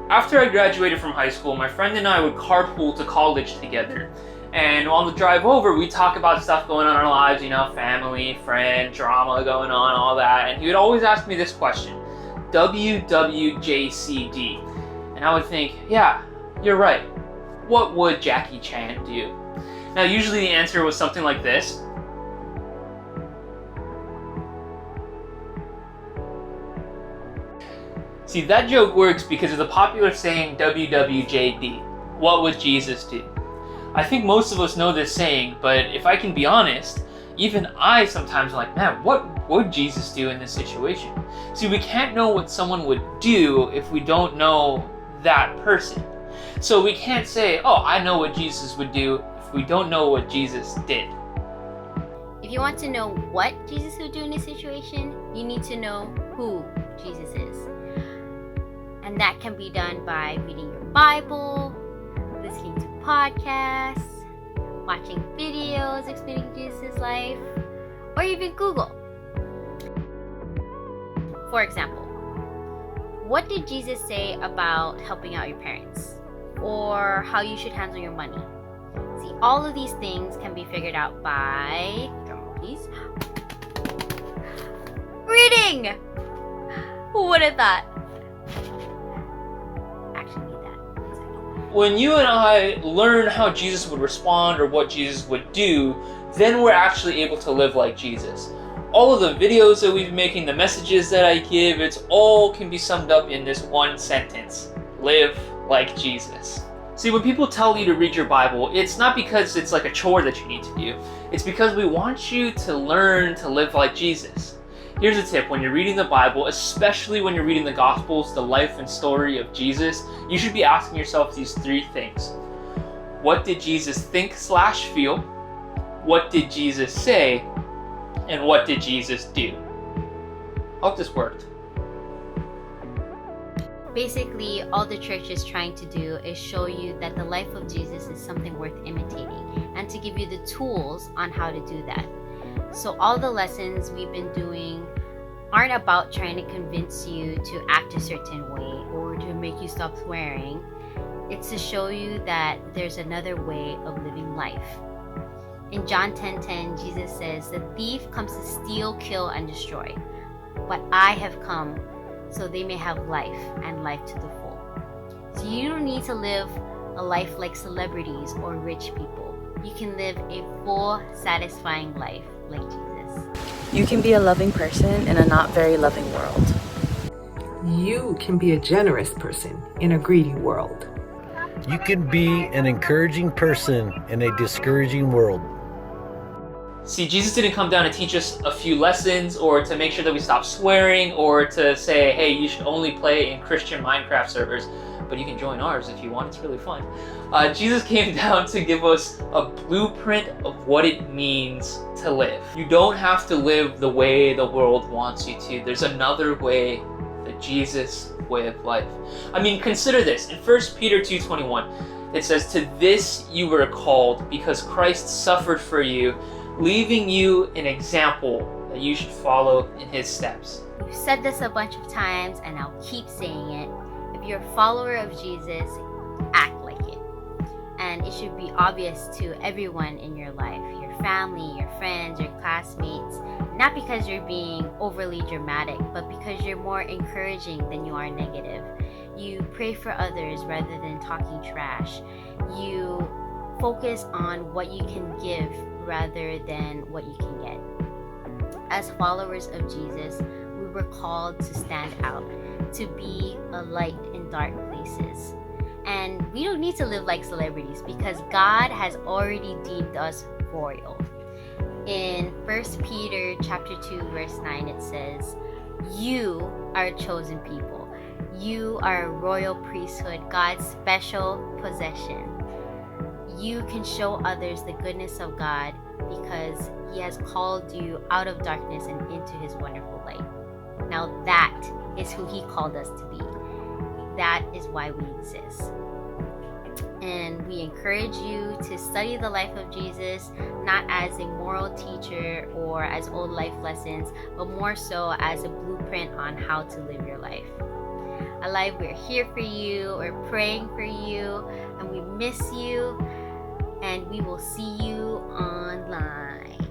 After I graduated from high school, my friend and I would carpool to college together. And on the drive over, we talk about stuff going on in our lives, family, friend, drama going on, all that. And he would always ask me this question, WWJCD. And I would think, yeah, you're right. What would Jackie Chan do? Now, usually the answer was something like this. See, that joke works because of the popular saying WWJD. What would Jesus do? I think most of us know this saying, but if I can be honest, even I sometimes am like, man, what would Jesus do in this situation? See, we can't know what someone would do if we don't know that person. So we can't say, oh, I know what Jesus would do if we don't know what Jesus did. If you want to know what Jesus would do in this situation, you need to know who Jesus is. And that can be done by reading your Bible, listening to podcasts, watching videos explaining Jesus' life, or even Google. For example, what did Jesus say about helping out your parents? Or how you should handle your money? See, all of these things can be figured out by, drumroll please, reading! Who would have thought? When you and I learn how Jesus would respond or what Jesus would do, then we're actually able to live like Jesus. All of the videos that we've been making, the messages that I give, it's all can be summed up in this one sentence. Live like Jesus. See, when people tell you to read your Bible, it's not because it's like a chore that you need to do. It's because we want you to learn to live like Jesus. Here's a tip. When you're reading the Bible, especially when you're reading the Gospels, the life and story of Jesus, you should be asking yourself these three things. What did Jesus think/feel? What did Jesus say? And what did Jesus do? Hope this worked. Basically, all the church is trying to do is show you that the life of Jesus is something worth imitating and to give you the tools on how to do that. So all the lessons we've been doing aren't about trying to convince you to act a certain way or to make you stop swearing. It's to show you that there's another way of living life. In John 10:10, Jesus says, "The thief comes to steal, kill, and destroy. But I have come so they may have life and life to the full." So you don't need to live a life like celebrities or rich people. You can live a full, satisfying life like Jesus. You can be a loving person in a not very loving world. You can be a generous person in a greedy world. You can be an encouraging person in a discouraging world. See, Jesus didn't come down to teach us a few lessons or to make sure that we stop swearing or to say, hey, you should only play in Christian Minecraft servers, but you can join ours if you want. It's really fun. Jesus came down to give us a blueprint of what it means to live. You don't have to live the way the world wants you to. There's another way, the Jesus way of life. I mean, consider this. In 1 Peter 2:21, it says, "To this you were called, because Christ suffered for you, leaving you an example that you should follow in his steps." We've said this a bunch of times and I'll keep saying it. If you're a follower of Jesus, act like it. And it should be obvious to everyone in your life, your family, your friends, your classmates, not because you're being overly dramatic, but because you're more encouraging than you are negative. You pray for others rather than talking trash. You focus on what you can give rather than what you can get. As followers of Jesus, we were called to stand out, to be a light in dark places. And we don't need to live like celebrities because God has already deemed us royal. In 1 Peter chapter 2, verse 9, it says, "You are a chosen people. You are a royal priesthood, God's special possession. You can show others the goodness of God because he has called you out of darkness and into his wonderful light." Now that is who he called us to be. That is why we exist. And we encourage you to study the life of Jesus, not as a moral teacher or as old life lessons, but more so as a blueprint on how to live your life. alive. We're here for you. We're praying for you. And we miss you. And we will see you online.